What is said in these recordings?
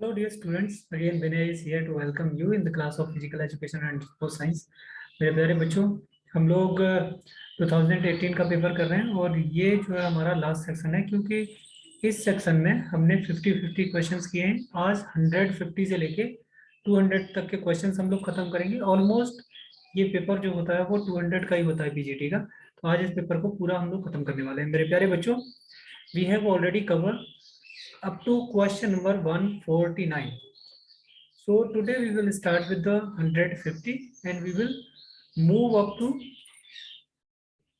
Hello dear students, again Vinay is here to welcome you in the class of Physical Education and Sports Science। मेरे प्यारे बच्चों, हम लोग 2018 का paper कर रहे हैं और ये जो है हमारा लास्ट सेक्शन है, क्योंकि इस सेक्शन में हमने 50-50 क्वेश्चंस किए हैं। आज 150 से लेके 200 तक के क्वेश्चंस हम लोग खत्म करेंगे। ऑलमोस्ट ये पेपर जो होता है वो 200 का ही होता है पीजीटी का। तो आज इस पेपर को पूरा हम लोग खत्म करने वाले हैं। मेरे प्यारे बच्चों, we have already cover up to question number 149. So today we will start with the 150 and we will move up to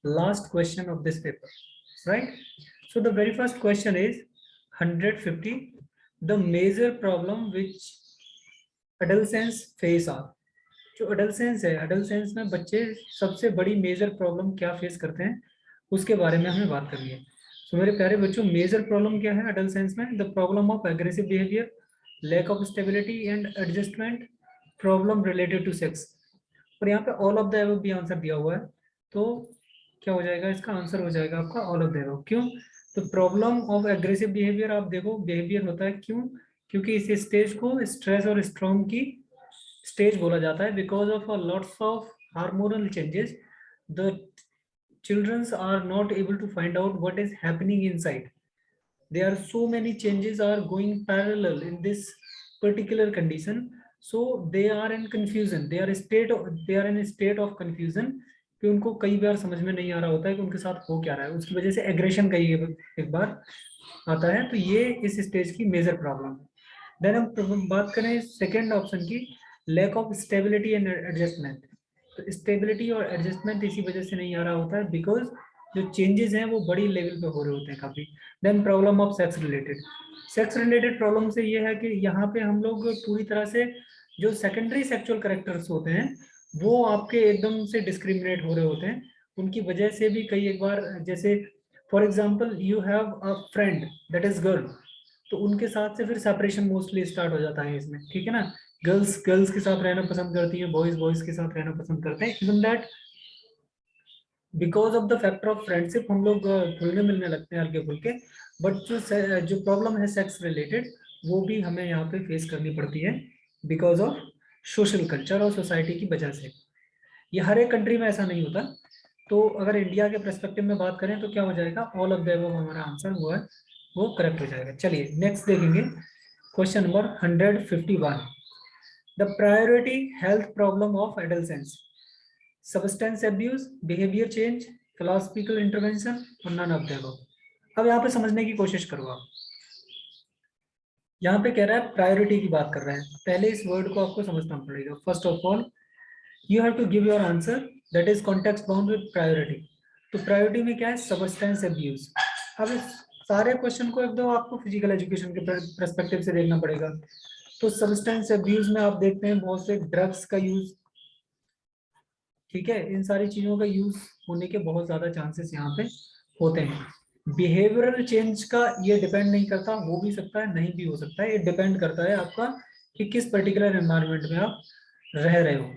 last question of this paper, right? So the very first question is 150, the major problem which adolescents face are। जो adolescence है, adolescence में बच्चे सबसे बड़ी major problem क्या face करते हैं उसके बारे में हमें बात करनी है। तो मेरे प्यारे बच्चों, मेजर प्रॉब्लम क्या है एडolescence में? The problem of aggressive behaviour, lack of stability and adjustment, problem related to sex. और यहाँ पे ऑल ऑफ द अबव भी आंसर दिया हुआ है, तो क्या हो जाएगा? इसका आंसर हो जाएगा आपका ऑल ऑफ द अबव। क्यों? तो प्रॉब्लम ऑफ एग्रेसिव बिहेवियर, आप देखो बिहेवियर होता है, क्यों? क्योंकि इस स्टेज को स्ट्रेस और स्ट्रॉम की स्टेज बोला जाता है। Because of lots of hormonal changes, the children are not able to find out what is happening inside. There are so many changes are going parallel in this particular condition, so they are in confusion, they are in a state of confusion कि उनको कई बार समझ में नहीं आ रहा होता है कि उनके साथ हो क्या रहा है। उसकी वजह से एग्रेशन कई एक बार आता है। तो ये इस स्टेज की मेजर प्रॉब्लम है। देन हम बात करें सेकेंड ऑप्शन की, lack of stability and adjustment. तो स्टेबिलिटी और एडजस्टमेंट इसी वजह से नहीं आ रहा होता है, बिकॉज जो चेंजेस हैं वो बड़ी लेवल पे हो रहे होते हैं काफी। Then problem of sex related problem से ये है कि यहाँ पे हम लोग पूरी तरह से जो सेकेंडरी सेक्सुअल कैरेक्टर्स होते हैं वो आपके एकदम से डिस्क्रिमिनेट हो रहे होते हैं। उनकी वजह से भी कई एक बार, जैसे for example you have a friend that is girl, तो उनके साथ से फिर सेपरेशन मोस्टली स्टार्ट हो जाता है इसमें, ठीक है ना। गर्ल्स गर्ल्स के साथ रहना पसंद करती हैं, बॉयज बॉयज के साथ रहना पसंद करते हैं। Even that because of the factor of friendship हम लोग घुलने मिलने लगते हैं हल्के फुल्के। बट जो प्रॉब्लम है सेक्स रिलेटेड वो भी हमें यहाँ पे फेस करनी पड़ती है बिकॉज ऑफ सोशल कल्चर और सोसाइटी की वजह से। ये हर एक कंट्री में ऐसा नहीं होता। तो अगर इंडिया के पर्सपेक्टिव में बात करें तो क्या हो जाएगा? ऑल ऑफ द अबव हमारा आंसर हुआ है, वो करेक्ट हो जाएगा। चलिए नेक्स्ट देखेंगे question number 151, the priority health problem of एडolescents, substance abuse, behaviour change, philosophical intervention और नन ऑफ द अबव। अब यहाँ पे समझने की कोशिश करो आप। यहाँ पे कह रहा है प्रायोरिटी की बात कर रहे हैं, पहले इस वर्ड को आपको समझना पड़ेगा। First of all you have to give your answer that is context bound with priority. तो प्रायोरिटी में क्या है? Substance abuse. अब इस सारे क्वेश्चन को एकदम आपको फिजिकल एजुकेशन के परस्पेक्टिव से देखना पड़ेगा। तो सब्सटेंस अब्यूज में आप देखते हैं बहुत से ड्रग्स का यूज, ठीक है, इन सारी चीजों का यूज होने के बहुत ज्यादा चांसेस यहाँ पे होते हैं। बिहेवियरल चेंज का ये डिपेंड नहीं करता, हो भी सकता है नहीं भी हो सकता है, ये डिपेंड करता है आपका कि किस पर्टिकुलर एनवायरनमेंट में आप रह रहे हो।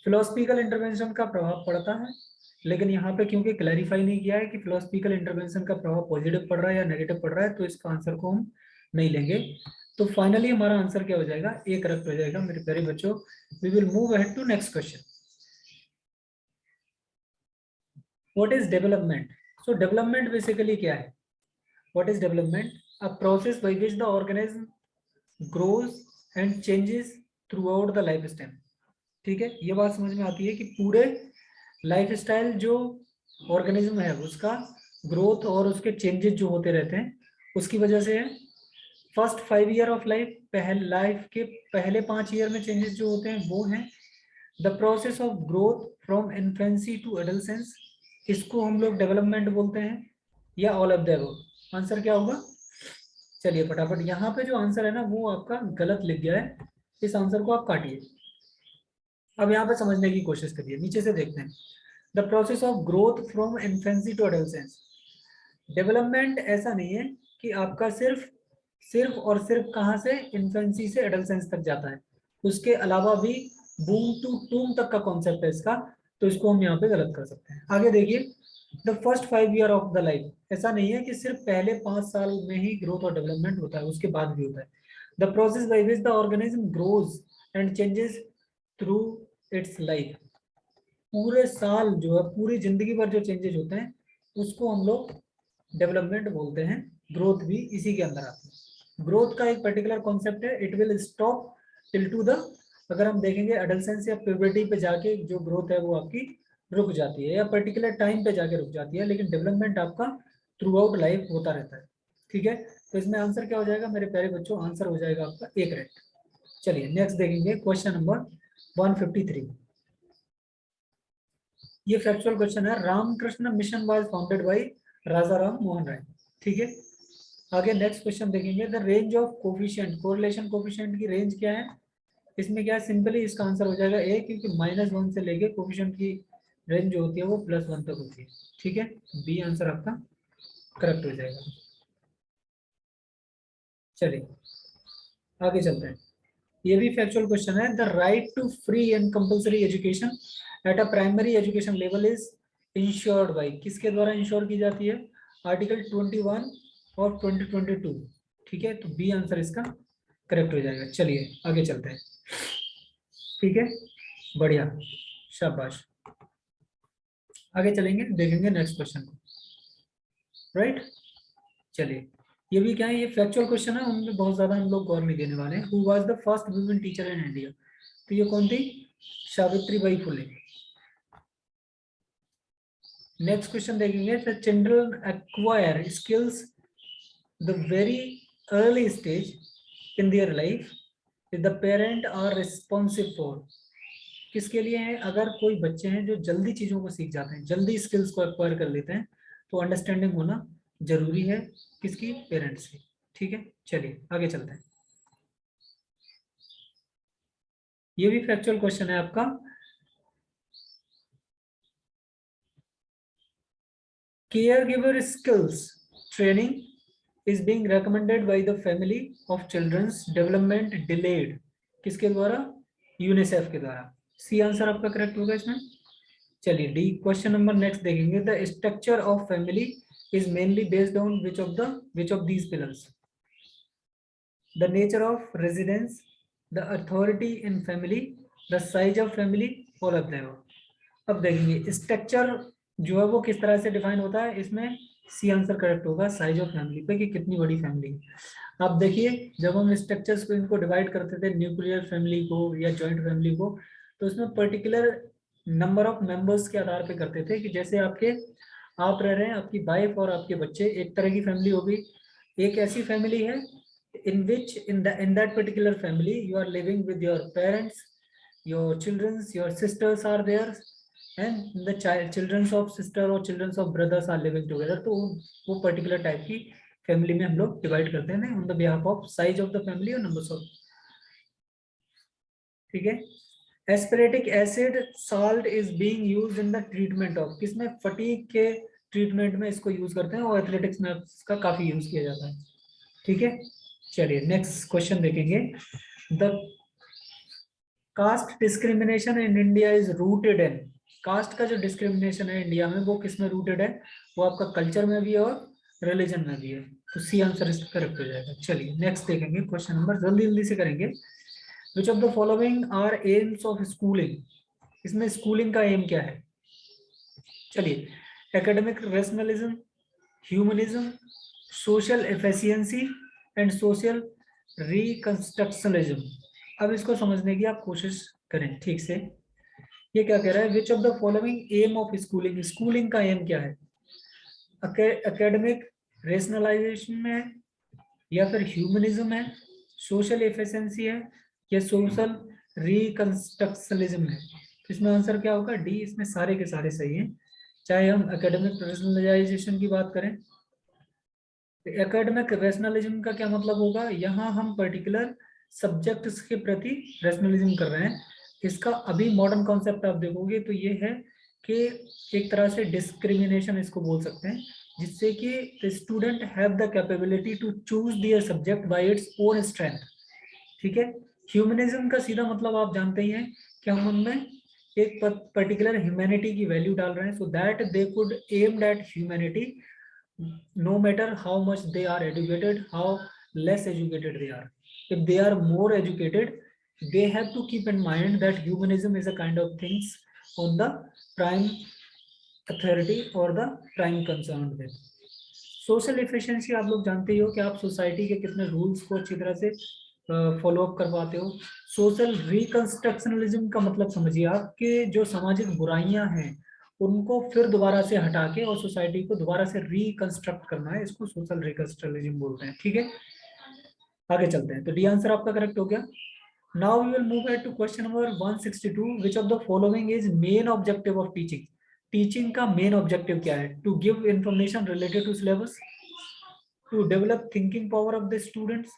फिलोसफिकल इंटरवेंशन का प्रभाव पड़ता है, लेकिन यहाँ पे क्योंकि क्लैरिफाई नहीं किया है कि फिलोसफिकल इंटरवेंशन का प्रभाव पॉजिटिव पड़ रहा है या नेगेटिव पड़ रहा है, तो इसका आंसर को हम नहीं लेंगे। तो फाइनली हमारा आंसर क्या हो जाएगा? ए करेक्ट हो जाएगा मेरे प्यारे बच्चों। We will move ahead to next question. What is development? So development basically क्या है? What is development? A process by which the organism grows and changes throughout the lifestyle. ठीक है, ये बात समझ में आती है कि पूरे लाइफ स्टाइल जो ऑर्गेनिज्म है उसका ग्रोथ और उसके चेंजेस जो होते रहते हैं उसकी वजह से है। First 5 year of life, life के पहले 5 ईयर में चेंजेस जो होते हैं वो हैं the process of growth from infancy to एडolescence, इसको हम लोग डेवलपमेंट बोलते हैं, या all of the above. Answer क्या होगा? चलिए फटाफट, यहाँ पे जो आंसर है ना वो आपका गलत लिख गया है, इस आंसर को आप काटिए। अब यहाँ पे समझने की कोशिश करिए, नीचे से देखते हैं। The process of growth from infancy to एडolescence। डेवलपमेंट ऐसा नहीं है कि आपका सिर्फ सिर्फ और सिर्फ कहाँ से? इन्फेंसी से एडolescence तक जाता है, उसके अलावा भी बूम टू टूम तक का कॉन्सेप्ट है इसका। तो इसको हम यहाँ पे गलत कर सकते हैं। आगे देखिए, the first 5 year of the life, ऐसा नहीं है कि सिर्फ पहले 5 साल में ही ग्रोथ और डेवलपमेंट होता है, उसके बाद भी होता है। The process by which the organism grows and changes through it's life. पूरे साल जो है, पूरी जिंदगी भर जो चेंजेस होते हैं उसको हम लोग डेवलपमेंट बोलते हैं। ग्रोथ भी इसी के अंदर आती है। ग्रोथ का एक पर्टिकुलर कॉन्सेप्ट है, it will stop till two the, अगर हम देखेंगे एडolescence या प्यूबर्टी पे जाके जो ग्रोथ है वो आपकी रुक जाती है या पर्टिकुलर टाइम पे जाके रुक जाती है, लेकिन डेवलपमेंट आपका थ्रू आउट लाइफ होता रहता है। ठीक है, तो इसमें आंसर क्या हो जाएगा मेरे प्यारे बच्चों? आंसर हो जाएगा आपका ए करेक्ट। चलिए नेक्स्ट देखेंगे क्वेश्चन नंबर 153। ये फैक्चुअल क्वेश्चन है। Ramakrishna Mission was founded by Raja Ram Mohan Roy. ठीक है, आगे नेक्स्ट क्वेश्चन देखेंगे। The range of coefficient, correlation coefficient की रेंज क्या है? इसमें क्या सिंपली इसका आंसर हो जाएगा ए, क्योंकि -1 से लेके कोफिशिएंट की रेंज जो होती है वो +1 तक होती है। ठीक है, बी आंसर आपका करेक्ट हो जाएगा। चलिए आगे चलते हैं। ये भी फैक्चुअल क्वेश्चन है। The right to free and compulsory education at a primary education level is insured by, किसके द्वारा इंश्योर की जाती है? आर्टिकल 21 और 2022। ठीक है, तो बी आंसर इसका करेक्ट हो जाएगा। चलिए आगे चलते हैं। ठीक है, बढ़िया, शाबाश। आगे चलेंगे, देखेंगे नेक्स्ट क्वेश्चन को। राइट, चलिए ये भी क्या है, ये फैक्चुअल क्वेश्चन है, उनमें बहुत ज्यादा हम लोग गौर नहीं देने वाले हैं। Who was the first women teacher in India? तो ये कौन थी? सावित्रीबाई फुले। नेक्स्ट क्वेश्चन देखेंगे। The children acquire skills the very early stage in their life, the parent are responsive for, किसके लिए है? अगर कोई बच्चे हैं जो जल्दी चीजों को सीख जाते हैं, जल्दी स्किल्स को एक्वायर कर लेते हैं, तो अंडरस्टैंडिंग होना जरूरी है किसकी? पेरेंट्स की। ठीक है, चलिए आगे चलते हैं। ये भी फैक्चुअल क्वेश्चन है आपका। Care giver skills training is being recommended by the family of childrens development delayed, किसके द्वारा? यूनिसेफ के द्वारा। सी आंसर आपका करेक्ट होगा इसमें। चलिए डी क्वेश्चन नंबर नेक्स्ट देखेंगे। The structure of family is mainly based on which of these pillars? The nature of residence, the authority in family, the size of family, all of them. अब देखेंगे structure जो है वो किस तरह से define होता है, इसमें सी आंसर करेक्ट होगा, साइज ऑफ फैमिली पे, कि कितनी बड़ी फैमिली है। अब देखिए जब हम स्ट्रक्चर्स को इनको डिवाइड करते थे, न्यूक्लियर फैमिली को या जॉइंट फैमिली को, तो उसमें पर्टिकुलर नंबर ऑफ मेंबर्स के आधार पे करते थे, कि जैसे आप रह रहे हैं, आपकी वाइफ और आपके बच्चे, एक तरह की फैमिली होगी। एक ऐसी फैमिली है in which in that particular family you are living with your parents, your children's, your sisters are there, and the children's of sister or children's of brothers are living together। तो वो particular type की family में हम लोग divide करते हैं on the behalf of size of the family और numbers of. ठीक है, एस्पिरेटिक acid salt is being used in the treatment of, किसमें? फटीग के ट्रीटमेंट में इसको यूज करते हैं, और एथलेटिक्स में इसका काफी यूज किया जाता है। ठीक है, चलिए नेक्स्ट क्वेश्चन देखेंगे। The caste discrimination in India is rooted in, caste का जो डिस्क्रिमिनेशन है इंडिया में वो किस में रूटेड है? वो आपका कल्चर में भी है और रिलीजन में भी है। तो सी आंसर इसका करेक्ट हो जाएगा। चलिए नेक्स्ट देखेंगे क्वेश्चन नंबर, जल्दी जल्दी से करेंगे। Which of the following are aims of schooling, इसमें स्कूलिंग का एम क्या है? चलिए, academic rationalism, humanism, social efficiency and social reconstructionism. अब इसको समझने की आप कोशिश करें ठीक से। ये क्या कह रहा है? Which of the following aim of schooling, schooling का एम क्या है? एकेडमिक रेशनलाइजेशन में है, या फिर ह्यूमनिज्म है, सोशल एफिशिएंसी है, या सोशल रिकंस्ट्रक्शनलिज्म है? इसमें आंसर क्या होगा? डी। इसमें सारे के सारे सही हैं, चाहे हम एकेडमिक रेशनलाइजेशन की बात करें। एकेडमिक रेशनलिज्म का क्या मतलब होगा? यहाँ हम पर्टिकुलर सब्जेक्ट्स के प्रति रेशनलिज्म कर रहे हैं। इसका अभी मॉडर्न कॉन्सेप्ट आप देखोगे तो ये है कि एक तरह से डिस्क्रिमिनेशन इसको बोल सकते हैं, जिससे कि student have the capability to choose their subject by its own strength. ठीक है, ह्यूमनिज्म का सीधा मतलब आप जानते ही हैं कि हम उनमें एक पर्टिकुलर ह्यूमैनिटी की वैल्यू डाल रहे हैं, so that they could aim at humanity no matter how much they are educated, how less educated they are। if they are more educated, they have to keep in mind that humanism is a kind of things on the prime authority or the prime concerned with. Social efficiency आप लोग जानते ही हो कि आप society के कितने rules को अच्छी तरह से फॉलो अप करवाते हो। सोशल रिकंस्ट्रक्शनलिज्म का मतलब समझिए आप कि जो सामाजिक बुराइयां हैं उनको फिर दोबारा से हटा के और सोसाइटी को दोबारा से रिकंस्ट्रक्ट करना है, इसको सोशल रिकंस्ट्रक्शनलिज्म बोलते हैं। ठीक है, आगे चलते हैं। तो डी आंसर आपका करेक्ट हो गया। Now we will move ahead to question number 162, which of the following is main objective of teaching. Teaching का मेन ऑब्जेक्टिव क्या है? To give information related to syllabus, to develop thinking power of the students,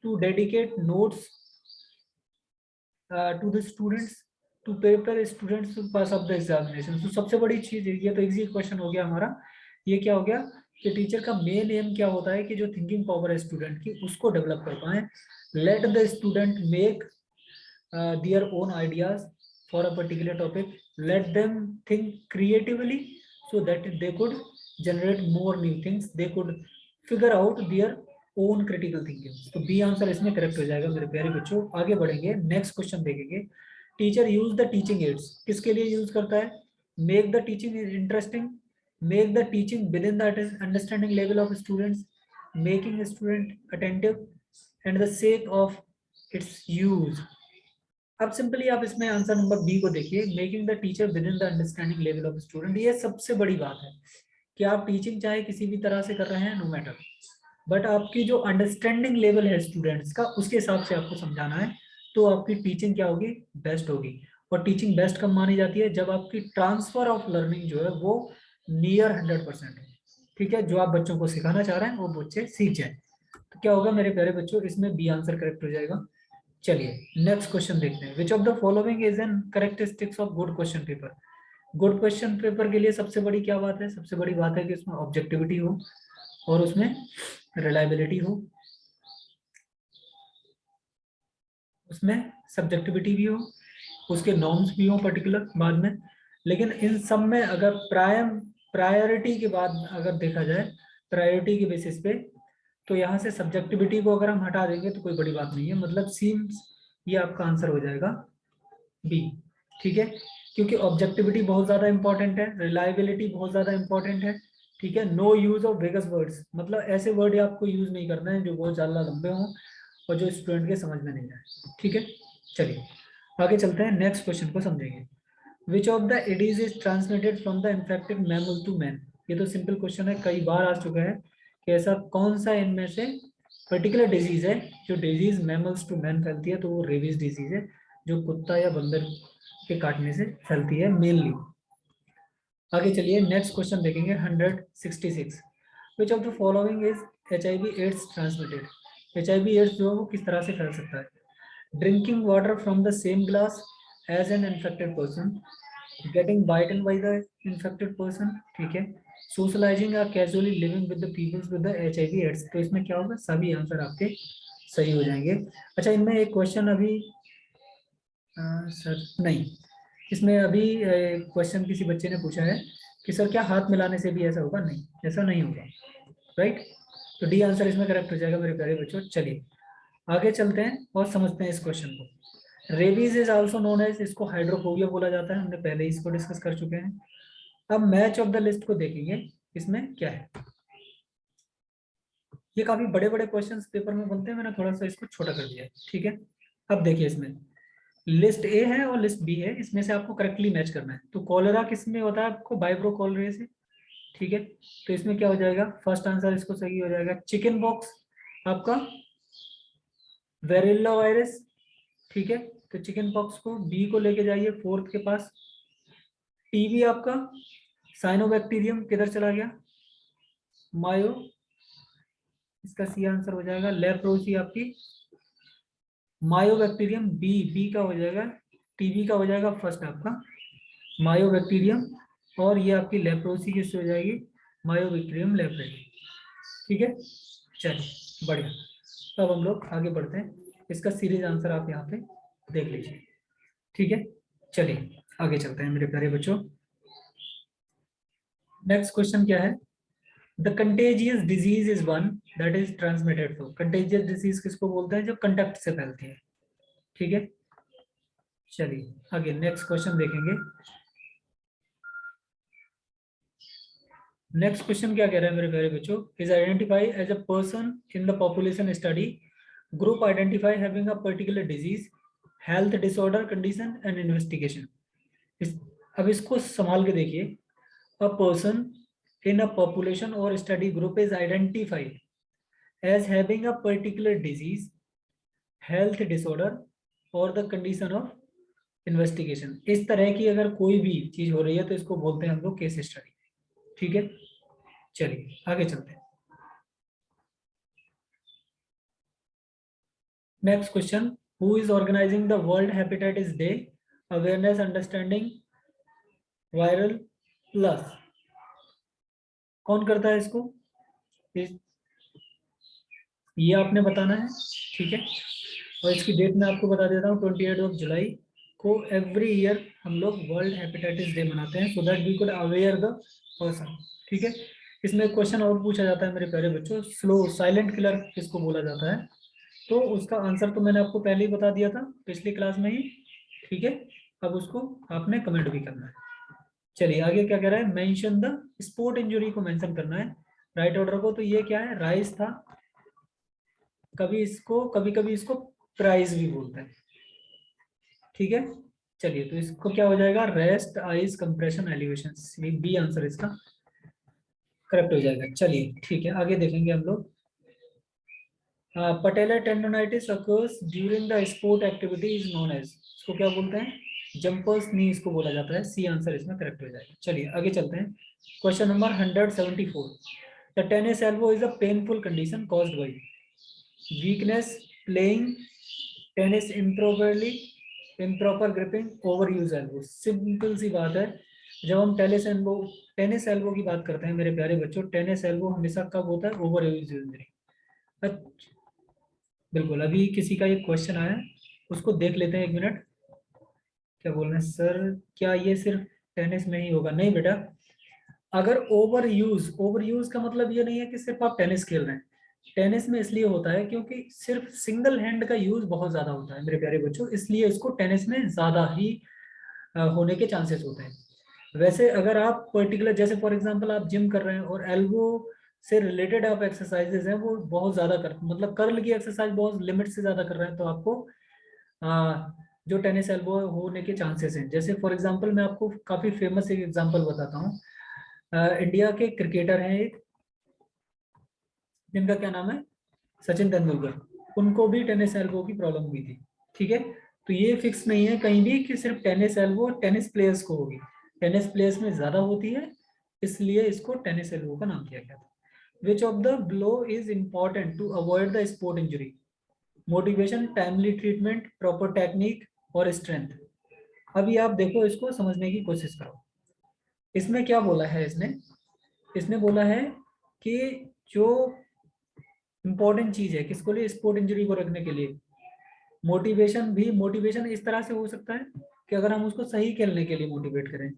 to dedicate notes to the students, to prepare students to pass up the examination। तो सबसे बड़ी चीज ये तो easy question हो गया हमारा। ये क्या हो गया कि टीचर का मेन एम क्या होता है कि जो थिंकिंग पावर है स्टूडेंट की उसको डेवलप कर पाए। Let the student make their own ideas for a particular topic, let them think creatively so that they could generate more new things, they could figure out their own critical thinking। तो B answer इसमें correct हो जाएगा मेरे प्यारे बच्चों। आगे बढ़ेंगे, next question देखेंगे। Teacher use the teaching ads, किसके लिए यूज करता है? Make the teaching interesting, make the teaching with in the understanding level of students, making student attentive and the sake of its use. अब simply आप इसमें answer number B को देखिए, making the teacher with in the understanding level of student. ये सबसे बड़ी बात है कि आप टीचिंग चाहे किसी भी तरह से कर रहे हैं, नो मैटर, बट आपकी जो अंडरस्टैंडिंग लेवल है स्टूडेंट्स का उसके हिसाब से आपको समझाना है, तो आपकी टीचिंग क्या होगी? बेस्ट होगी। और टीचिंग बेस्ट कब मानी जाती है? जब आपकी ट्रांसफर ऑफ लर्निंग जो है वो नियर 100% है। ठीक है, जो आप बच्चों को सिखाना चाह रहे हैं वो बच्चे सीख जाए। तो क्या होगा मेरे प्यारे बच्चों, इसमें बी आंसर करेक्ट हो जाएगा। चलिए नेक्स्ट क्वेश्चन देखते हैं। विच of the following is an characteristics of good question paper. Good question paper के लिए सबसे बड़ी क्या बात है? सबसे बड़ी बात है कि उसमें ऑब्जेक्टिविटी हो और उसमें रिलायबिलिटी हो, उसमें सब्जेक्टिविटी भी हो, उसके नॉर्म्स भी हो पर्टिकुलर बाद में। लेकिन इन सब में अगर प्रायोरिटी के बाद अगर देखा जाए, प्रायोरिटी के बेसिस पे, तो यहाँ से सब्जेक्टिविटी को अगर हम हटा देंगे तो कोई बड़ी बात नहीं है। मतलब सीम्स ये आपका आंसर हो जाएगा बी। ठीक है, क्योंकि ऑब्जेक्टिविटी बहुत ज्यादा इंपॉर्टेंट है, रिलायबिलिटी बहुत ज्यादा इंपॉर्टेंट है। ठीक है, no use of vague words, मतलब ऐसे वर्ड आपको यूज नहीं करना है जो बहुत ज्यादा लंबे हों और जो स्टूडेंट के समझ में नहीं आए। ठीक है, चलिए आगे चलते हैं, नेक्स्ट क्वेश्चन को समझेंगे। विच ऑफ द एडीज is transmitted from the infected mammal to man. ये तो सिंपल क्वेश्चन है, कई बार आ चुका है कि ऐसा कौन सा इनमें से पर्टिकुलर डिजीज है जो डिजीज मैमल्स टू मैन फैलती है, तो वो रेबीज डिजीज है जो कुत्ता या बंदर के काटने से फैलती है मेनली। आगे चलिए नेक्स्ट क्वेश्चन देखेंगे 166। Which of the following is HIV AIDS transmitted. HIV AIDS जो है वो किस तरह से फैल सकता है? Drinking water from the same glass as an infected person, getting bitten by the infected person, ठीक है, सोशलाइजिंग या casually living with the peoples with the HIV AIDS. तो इसमें क्या होगा? सभी आंसर आपके सही हो जाएंगे। अच्छा, इनमें एक क्वेश्चन अभी सर नहीं, इसमें अभी क्वेश्चन किसी बच्चे ने पूछा है कि सर क्या हाथ मिलाने से भी ऐसा होगा? नहीं, ऐसा नहीं होगा, राइट। तो डी आंसर इसमें करेक्ट हो जाएगा मेरे प्यारे बच्चों। चलिए आगे चलते हैं और समझते हैं इस क्वेश्चन को। Rabies is also known as, इसको हाइड्रोफोबिया बोला जाता है, हमने पहले इसको डिस्कस कर चुके हैं। अब मैच ऑफ द लिस्ट को देखेंगे, इसमें क्या है। ये काफी बड़े बड़े क्वेश्चंस पेपर में बनते हैं, मैंने थोड़ा सा इसको छोटा कर दिया है। ठीक है, अब देखिए इसमें लिस्ट ए है और लिस्ट बी है, इसमें से आपको करेक्टली मैच करना है। तो कॉलेरा किस में होता है? आपको बाइब्रो कॉलरे से। ठीक है, तो इसमें क्या हो जाएगा? फर्स्ट आंसर इसको सही हो जाएगा। चिकन बॉक्स आपका वेरिल्ला वायरस। ठीक है, तो चिकन पॉक्स को बी को लेके जाइए फोर्थ के पास। टीबी आपका साइनोबैक्टीरियम किधर चला गया? मायो, इसका सी आंसर हो जाएगा। लेप्रोसी आपकी मायोबैक्टीरियम, बी, बी का हो जाएगा। टीबी का हो जाएगा फर्स्ट आपका मायोबैक्टीरियम, और ये आपकी लेप्रोसी किससे हो जाएगी? मायोबैक्टीरियम लेप्रेटी। ठीक है, चलिए बढ़िया। तो अब हम लोग आगे बढ़ते हैं, इसका सीरीज आंसर आप यहाँ पे देख लीजिए। ठीक है, चलिए आगे चलते हैं मेरे प्यारे बच्चों। नेक्स्ट क्वेश्चन क्या है? The contagious disease is one that is transmitted through. Contagious disease किसको बोलते हैं? जो कंटेक्ट से फैलती है। ठीक है, चलिए आगे नेक्स्ट क्वेश्चन देखेंगे। नेक्स्ट क्वेश्चन क्या कह रहा है मेरे प्यारे बच्चों? Is identify as a person in the population study group identify having a particular disease health disorder condition and investigation. अब इसको संभाल के देखिए। A person in a population or study group is identified as having a particular disease, health disorder or the condition of investigation। इस तरह की अगर कोई भी चीज हो रही है तो इसको बोलते हैं हम लोग केस स्टडी। ठीक है, चलिए आगे चलते हैं। Next question, who is organising the world hepatitis day awareness understanding viral plus? कौन करता है इसको? ये आपने बताना है। ठीक है, और इसकी डेट मैं आपको बता देता हूँ, 28 जुलाई को एवरी ईयर हम लोग वर्ल्ड हेपेटाइटिस डे मनाते हैं, so that we could aware the person. ठीक है, इसमें क्वेश्चन और पूछा जाता है मेरे प्यारे बच्चों, स्लो साइलेंट किलर किसको बोला जाता है? तो उसका आंसर तो मैंने आपको पहले ही बता दिया था पिछली क्लास में ही। ठीक है, अब उसको आपने कमेंट भी करना है। चलिए आगे क्या कह रहा है? मेंशन द स्पोर्ट इंजरी को मेंशन करना है राइट ऑर्डर को। तो ये क्या है? राइस था, कभी कभी इसको प्राइज भी बोलते हैं। ठीक है, चलिए तो इसको क्या हो जाएगा? Rest ice compression elevation, B answer इसका करेक्ट हो जाएगा। चलिए ठीक है, आगे देखेंगे हम लोग। Patellar tendonitis occurs during the sport activity is known as, इसको क्या बोलते हैं? जंपर्स नी इसको बोला जाता है। सी आंसर इसमें करेक्ट हो जाएगा। चलिए आगे चलते हैं। Question number 174, the tennis elbow is a painful condition caused by weakness playing tennis improperly, improper gripping, over use elbow. Simple सी बात है, जब हम टेनिस एल्बो की बात करते हैं मेरे प्यारे बच्चों, टेनिस एल्बो हमेशा कब होता है? Over use injury. बिल्कुल, अभी किसी का एक क्वेश्चन आया है, उसको देख लेते हैं, एक मिनट। क्या बोल रहे हैं सर? क्या ये सिर्फ टेनिस में ही होगा? नहीं बेटा, अगर ओवर यूज का मतलब ये नहीं है कि सिर्फ आप टेनिस खेल रहे हैं। टेनिस में इसलिए होता है क्योंकि सिर्फ सिंगल हैंड का यूज बहुत ज्यादा होता है मेरे प्यारे बच्चों, इसलिए इसको टेनिस में ज्यादा ही होने के चांसेस होते हैं। वैसे अगर आप पर्टिकुलर, जैसे फॉर एग्जांपल आप जिम कर रहे हैं और एल्बो से रिलेटेड आप एक्सरसाइजेज हैं वो बहुत ज्यादा कर, मतलब कर्ल की एक्सरसाइज बहुत लिमिट से ज्यादा कर रहे हैं, तो आपको जो टेनिस एल्बो होने के चांसेस हैं। जैसे फॉर एग्जांपल मैं आपको काफी फेमस एक एग्जांपल बताता हूँ। इंडिया के क्रिकेटर हैं एक, जिनका क्या नाम है? सचिन तेंदुलकर। उनको भी टेनिस एल्बो की प्रॉब्लम हुई थी। ठीक है, तो ये फिक्स नहीं है कहीं भी कि सिर्फ टेनिस एल्बो टेनिस प्लेयर्स को होगी। टेनिस प्लेयर्स में ज्यादा होती है, इसलिए इसको टेनिस एल्बो का नाम दिया गया था। Which of the below is important to avoid the sport injury? Motivation, timely treatment, proper technique और स्ट्रेंथ। अभी आप देखो, इसको समझने की कोशिश करो। इसमें क्या बोला है इसने? इसने बोला है कि जो इंपॉर्टेंट चीज है किसको लिए? स्पोर्ट इंजरी को रखने के लिए। मोटिवेशन भी, मोटिवेशन इस तरह से हो सकता है कि अगर हम उसको सही खेलने के लिए मोटिवेट करें।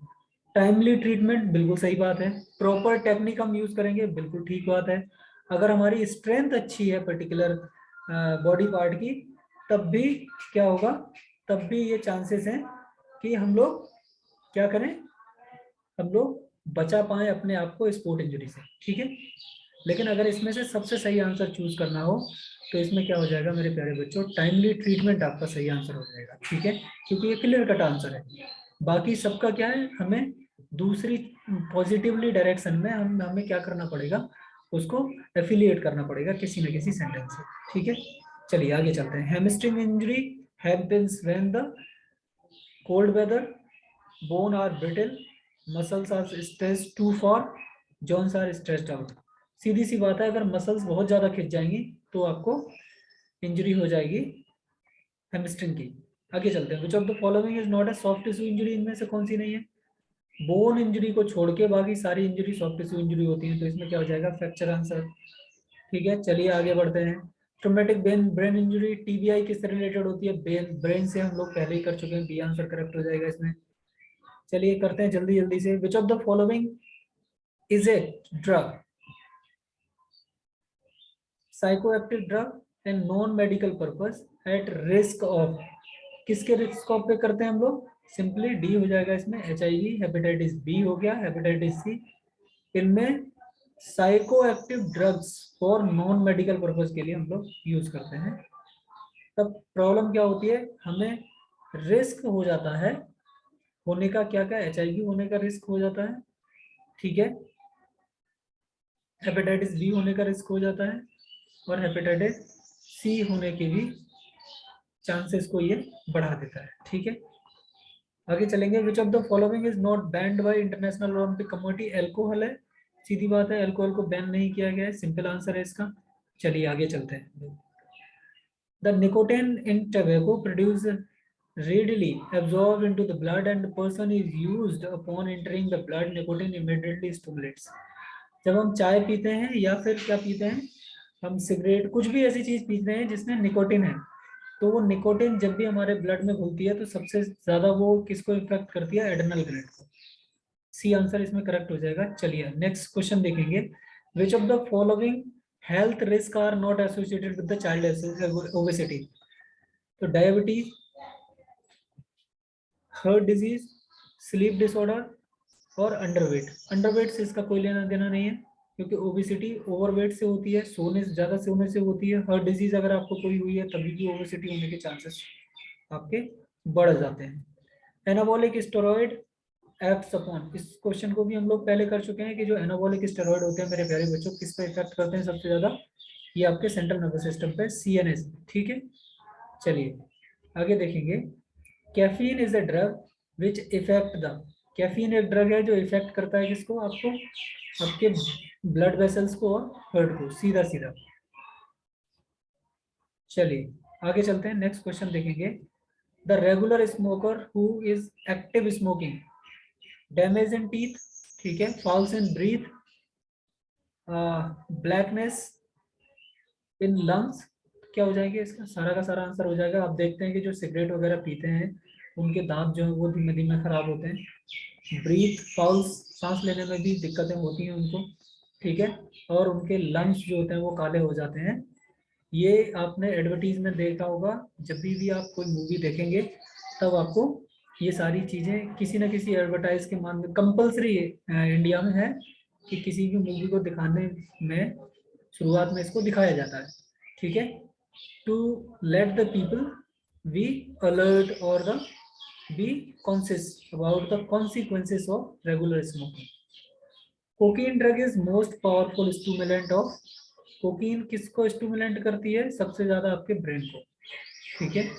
टाइमली ट्रीटमेंट, बिल्कुल सही बात है। प्रॉपर टेक्निक हम यूज करेंगे, बिल्कुल ठीक बात है। अगर हमारी स्ट्रेंथ अच्छी है पर्टिकुलर बॉडी पार्ट की, तब भी क्या होगा? तब भी ये चांसेस हैं कि हम लोग क्या करें? हम लोग बचा पाए अपने आप को स्पोर्ट इंजरी से। ठीक है, लेकिन अगर इसमें से सबसे सही आंसर चूज करना हो तो इसमें क्या हो जाएगा मेरे प्यारे बच्चों? टाइमली ट्रीटमेंट आपका सही आंसर हो जाएगा। ठीक है, क्योंकि ये क्लियर कट आंसर है। बाकी सबका क्या है? हमें दूसरी पॉजिटिवली डायरेक्शन में हमें क्या करना पड़ेगा? उसको एफिलिएट करना पड़ेगा किसी न किसी सेंटेंस से। ठीक है, चलिए आगे चलते हैं। Hamstring injury happens when the cold weather, bone are brittle, muscles are stressed too far, joints are stressed out. सीधी सी बात है, अगर मसल्स बहुत ज्यादा खिंच जाएंगी तो आपको इंजरी हो जाएगी हैमस्ट्रिंग की। आगे चलते हैं। विच of the following is not a soft tissue injury? इनमें से कौन सी नहीं है? बोन इंजरी को छोड़ के बाकी सारी इंजरी सॉफ्ट टिश्यू इंजरी होती है, तो इसमें क्या हो जाएगा? Fracture answer. ठीक है, चलिए आगे बढ़ते हैं। ट्रोमेटिक ब्रेन इंजरी, टीबीआई किससे रिलेटेड होती है? ब्रेन से, हम लोग पहले ही कर चुके हैं। बी आंसर करेक्ट हो जाएगा इसमें। चलिए करते हैं जल्दी जल्दी से। विच of the following is a drug? Psychoactive drug and non medical purpose at risk of, किसके रिस्क ऑफ पे करते हैं हम लोग? सिंपली डी हो जाएगा इसमें, HIV, हेपेटाइटिस बी हो गया, हेपेटाइटिस सी। इनमें psycho active drugs for non medical purpose के लिए हम लोग यूज करते हैं। तब प्रॉब्लम क्या होती है, हमें रिस्क हो जाता है होने का, क्या क्या, HIV होने का रिस्क हो जाता है, ठीक है, हेपेटाइटिस बी होने का रिस्क हो जाता है, और हेपेटाइटिस सी होने के भी चांसेस को ये बढ़ा देता है, ठीक है। आगे चलेंगे। विच of the following is not band bye international Olympic committee? Alcohol है, सीधी बात है, अल्कोहल को बैन नहीं किया गया है, सिंपल आंसर है इसका। चलिए आगे चलते हैं। The nicotine in tobacco produce readily absorbed into the blood and the person is used upon entering the blood, nicotine immediately stimulates। जब हम चाय पीते हैं या फिर क्या पीते हैं, हम सिगरेट, कुछ भी ऐसी चीज पीते हैं जिसमें निकोटिन है, तो वो निकोटिन जब भी हमारे ब्लड में घुलती है तो सबसे ज्यादा वो किसको इफेक्ट करती है? एड्रेनल ग्लैंड को। सी आंसर इसमें करेक्ट हो जाएगा। चलिए नेक्स्ट क्वेश्चन देखेंगे। Which of the following health risk are not associated with the child obesity? तो diabetes, heart disease, sleep disorder और अंडरवेट। अंडरवेट से इसका कोई लेना देना नहीं है, क्योंकि ओबेसिटी ओवरवेट से होती है, सोने से, ज्यादा सोने से होती है। हार्ट डिजीज अगर आपको कोई हुई है तभी भी ओबेसिटी होने के चांसेस आपके बढ़ जाते हैं। एनाबॉलिक स्टेरॉइड एक्ट्स अपॉन, इस क्वेश्चन को भी हम लोग पहले कर चुके हैं कि जो एनाबॉलिक स्टेरॉइड होते हैं मेरे प्यारे बच्चों, किस पे इफेक्ट करते हैं सबसे ज्यादा? ये आपके सेंट्रल नर्वस सिस्टम पे, CNS, ठीक है। चलिए आगे देखेंगे। Caffeine is a drug which effect the, caffeine एक ड्रग है जो इफेक्ट करता है किसको? आपको, आपके ब्लड वेसल्स को और हार्ट को, सीधा सीधा। चलिए आगे चलते हैं, नेक्स्ट क्वेश्चन देखेंगे। The regular smoker who is active smoking, damage in teeth, ठीक है, false in breath, blackness in lungs, क्या हो जाएगा इसका? सारा का सारा आंसर हो जाएगा। आप देखते हैं कि जो सिगरेट वगैरह पीते हैं उनके दांत जो है वो धीमे धीमे खराब होते हैं। ब्रीथ फॉल्स, सांस लेने में भी दिक्कतें होती हैं उनको, ठीक है, और उनके लंग्स जो होते हैं वो काले हो जाते हैं। ये आपने एडवर्टीज में देखा होगा, जब भी आप कोई मूवी देखेंगे तब आपको ये सारी चीजें किसी न किसी एडवर्टाइज के माध्यम, कंपल्सरी इंडिया में है कि किसी भी मूवी को दिखाने में शुरुआत में इसको दिखाया जाता है, ठीक है, to let the people be alert और the be conscious about the consequences of regular smoking. Cocaine drug is most powerful stimulant of, cocaine किसको स्टिमुलेंट करती है? सबसे ज्यादा आपके ब्रेन को, ठीक है।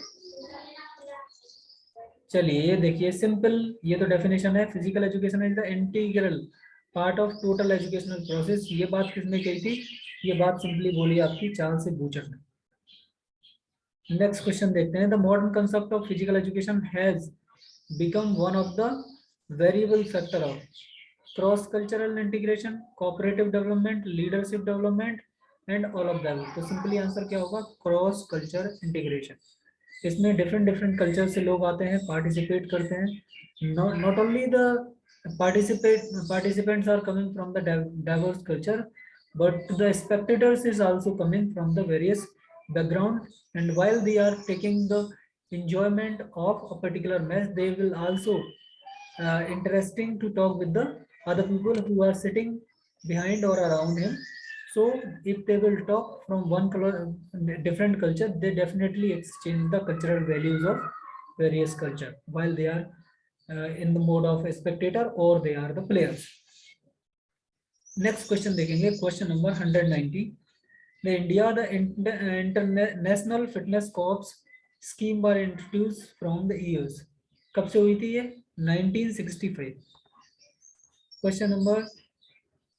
चलिए ये देखिए सिंपल, ये तो डेफिनेशन है। Physical education is the integral part of total educational process. ये बात किसने कही थी? ये बात सिंपली बोली आपकी चार्ल्स बूचर ने। नेक्स्ट क्वेश्चन देखते हैं। The modern concept of physical education has become one of the variable factor of cross cultural integration, cooperative development, leadership development and all of that. तो सिंपली आंसर क्या होगा? Cross culture integration. इसमें different different culture से लोग आते हैं, participate करते हैं। Not only the participants are coming from the diverse culture, but the spectators is also coming from the various background, and while they are taking the enjoyment of a particular match, they will also interesting to talk with the other people who are sitting behind or around him. So if they will talk from one color, different culture, they definitely exchange the cultural values of various culture while they are in the mode of a spectator or they are the players. Next question देखेंगे, question number 190. The India the International Fitness Corps scheme were introduced from the years. कब से हुई थी ये? 1965. Question number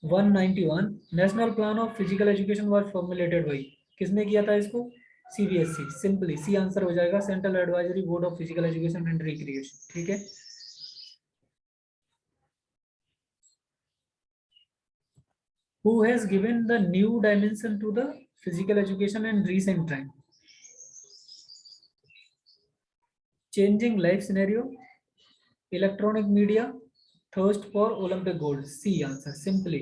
191. National Plan of Physical Education was formulated by, किसने किया था इसको? CBSE. सिंपली सी आंसर हो जाएगा, central advisory board of physical education and recreation, ठीक है। Who has given the new dimension to the physical education in recent time? Changing life scenario, electronic media, thirst for Olympic gold. C answer simply.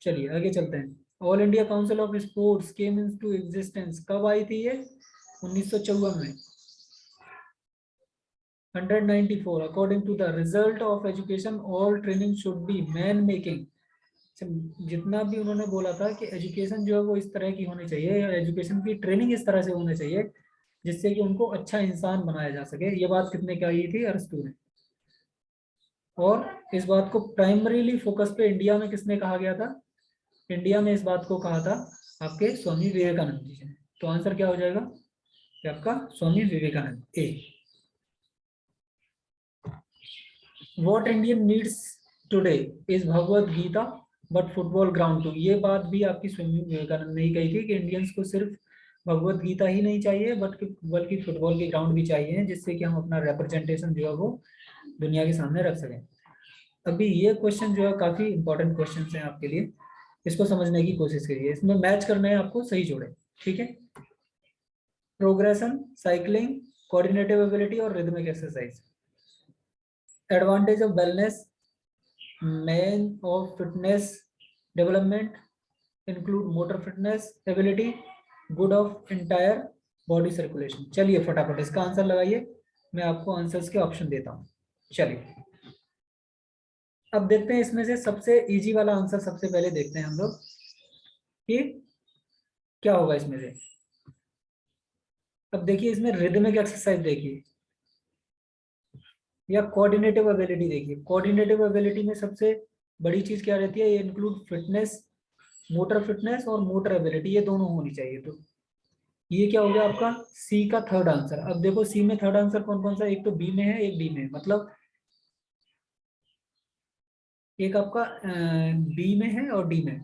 चलिए आगे चलते हैं। All India council of sports came into existence कब आई थी ये? 1954 में। 194 according to the result of education all training should be man making. जितना भी उन्होंने बोला था कि एजुकेशन जो है वो इस तरह की होनी चाहिए, या एजुकेशन की ट्रेनिंग इस तरह से होनी चाहिए जिससे कि उनको अच्छा इंसान बनाया जा सके, ये बात कितने कही थी? अरस्तू ने। और इस बात को प्राइमरीली फोकस पे इंडिया में किसने कहा गया था? इंडिया में इस बात को कहा था आपके स्वामी विवेकानंद जी ने। तो आंसर क्या हो जाएगा कि आपका Swami Vivekananda A. What Indian needs today is Bhagavad Gita but football ground too. ये बात भी आपकी स्वामी विवेकानंद ने ही कही थी कि इंडियंस को सिर्फ भगवत गीता ही नहीं चाहिए बल्कि फुटबॉल के ग्राउंड भी चाहिए, जिससे कि हम अपना रिप्रेजेंटेशन जो है वो दुनिया के सामने रख सकें। अभी ये क्वेश्चन जो है काफी इंपॉर्टेंट क्वेश्चन हैं आपके लिए, इसको समझने की कोशिश करिए। इसमें मैच करना है आपको सही जोड़े, ठीक है। प्रोग्रेशन, साइकिलिंग, कोऑर्डिनेटिव एबिलिटी और rhythmic exercise. Advantage of wellness, main of fitness development include motor fitness ability, good of entire body circulation. चलिए फटाफट इसका आंसर लगाइए, मैं आपको आंसर्स के ऑप्शन देता हूँ। चलिए अब देखते हैं इसमें से सबसे इजी वाला आंसर सबसे पहले देखते हैं हम लोग कि क्या होगा इसमें से। अब देखिए इसमें रिदमिक एक्सरसाइज देखिए या कोऑर्डिनेटिव एबिलिटी देखिए। कोऑर्डिनेटिव एबिलिटी में सबसे बड़ी चीज क्या रहती है? ये इंक्लूड फिटनेस, मोटर फिटनेस और मोटर एबिलिटी, ये दोनों होनी चाहिए। तो ये क्या हो गया आपका सी का थर्ड आंसर। अब देखो सी में थर्ड आंसर कौन कौन सा? एक तो बी में है, एक डी में है, मतलब एक आपका बी में है और डी में,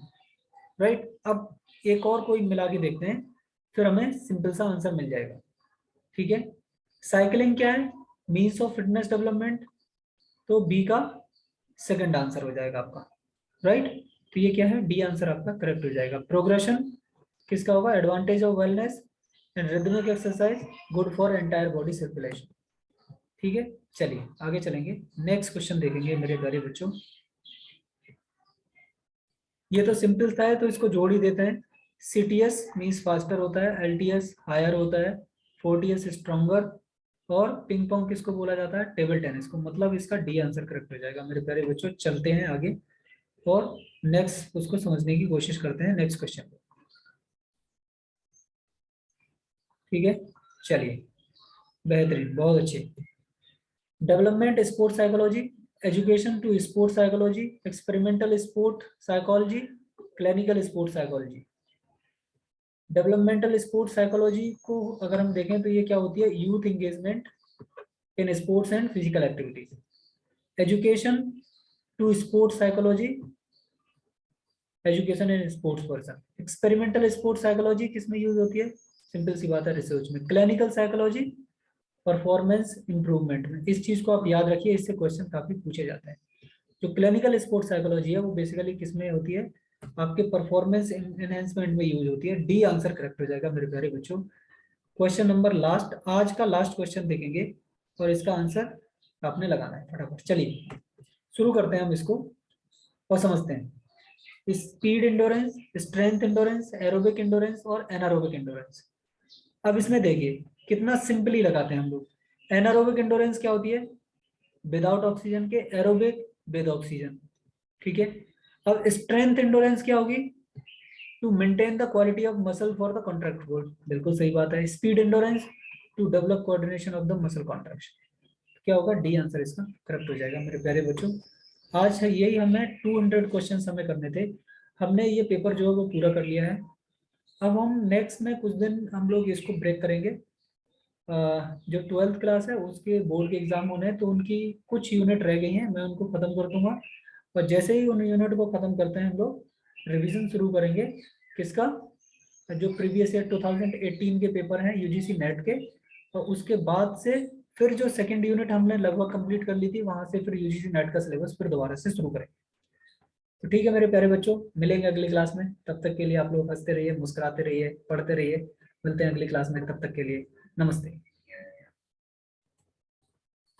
राइट। अब एक और कोई मिला के देखते हैं, फिर हमें सिंपल सा आंसर मिल जाएगा, ठीक है। साइकिलिंग क्या है? मीन्स ऑफ फिटनेस डेवलपमेंट, तो बी का सेकंड आंसर हो जाएगा आपका, राइट। तो ये क्या है? डी आंसर आपका करेक्ट हो जाएगा। प्रोग्रेशन किसका होगा? Advantage of wellness and rhythmic exercise, good for entire body circulation, ठीक है। चलिए आगे चलेंगे, नेक्स्ट क्वेश्चन देखेंगे मेरे प्यारे बच्चों। ये तो सिंपल था है तो इसको जोड़ ही देते हैं। सीटीएस मीन्स फास्टर होता है, एलटीएस हायर होता है, फोर्टीएस स्ट्रॉन्गर, और पिंग पोंग किसको बोला जाता है? टेबल टेनिस को। मतलब इसका डी आंसर करेक्ट हो जाएगा मेरे प्यारे बच्चों। चलते हैं आगे और नेक्स्ट उसको समझने की कोशिश करते हैं, नेक्स्ट क्वेश्चन को, ठीक है। चलिए बेहतरीन, बहुत अच्छे। Development sport psychology, education to sport psychology, experimental sport psychology, clinical sport psychology. Developmental sport psychology को अगर हम देखें तो ये क्या होती है? Youth engagement in sports and physical activities. Education to sports psychology, education and sports person. Experimental sport psychology किस में यूज होती है? सिंपल सी बात है, रिसर्च में। क्लिनिकल साइकोलॉजी परफॉर्मेंस इंप्रूवमेंट में। इस चीज को आप याद रखिए, इससे क्वेश्चन काफी पूछे जाते हैं। जो क्लिनिकल स्पोर्ट साइकोलॉजी है वो बेसिकली किस में होती है? आपके परफॉर्मेंस एनहेंसमेंट में यूज होती है। डी आंसर करेक्ट हो जाएगा मेरे प्यारे बच्चों। क्वेश्चन नंबर लास्ट, आज का लास्ट क्वेश्चन देखेंगे और इसका आंसर आपने लगाना है फटाफट। चलिए शुरू करते हैं हम इसको और समझते हैं। Speed endurance, strength endurance, aerobic endurance और एनारोबिक इंडोरेंस। अब इसमें देखिए कितना सिंपली लगाते हैं हम लोग। एनारोबिक इंडोरेंस क्या होती है? विदाउट ऑक्सीजन के, एरोबिक विद ऑक्सीजन, ठीक है। अब स्ट्रेंथ इंडोरेंस क्या होगी? To maintain the quality of muscle for the contract force, बिल्कुल सही बात है। Speed endurance to develop coordination of the muscle contraction. क्या होगा? डी आंसर इसका करेक्ट हो जाएगा मेरे प्यारे बच्चों। आज है यही, हमें 200 क्वेश्चन हमें करने थे, हमने ये पेपर जो है वो पूरा कर लिया है। अब हम नेक्स्ट में कुछ दिन हम लोग इसको ब्रेक करेंगे। जो 12th क्लास है उसके बोर्ड के एग्जाम होने हैं, तो उनकी कुछ यूनिट रह गई हैं, मैं उनको खत्म कर दूंगा। और जैसे ही उन यूनिट को खत्म करते हैं हम लोग रिवीजन शुरू करेंगे किसका? जो प्रीवियस ईयर 2018 के पेपर हैं यूजीसी नेट के, और उसके बाद से फिर जो सेकंड यूनिट हमने लगभग कंप्लीट कर ली थी, वहां से फिर यूजीसी नेट का सिलेबस फिर दोबारा से शुरू करेंगे। तो ठीक है मेरे प्यारे बच्चों, मिलेंगे अगली क्लास में। तब तक के लिए आप लोग हंसते रहिए, मुस्कुराते रहिए, पढ़ते रहिए। मिलते हैं अगली क्लास में, तब तक के लिए नमस्ते।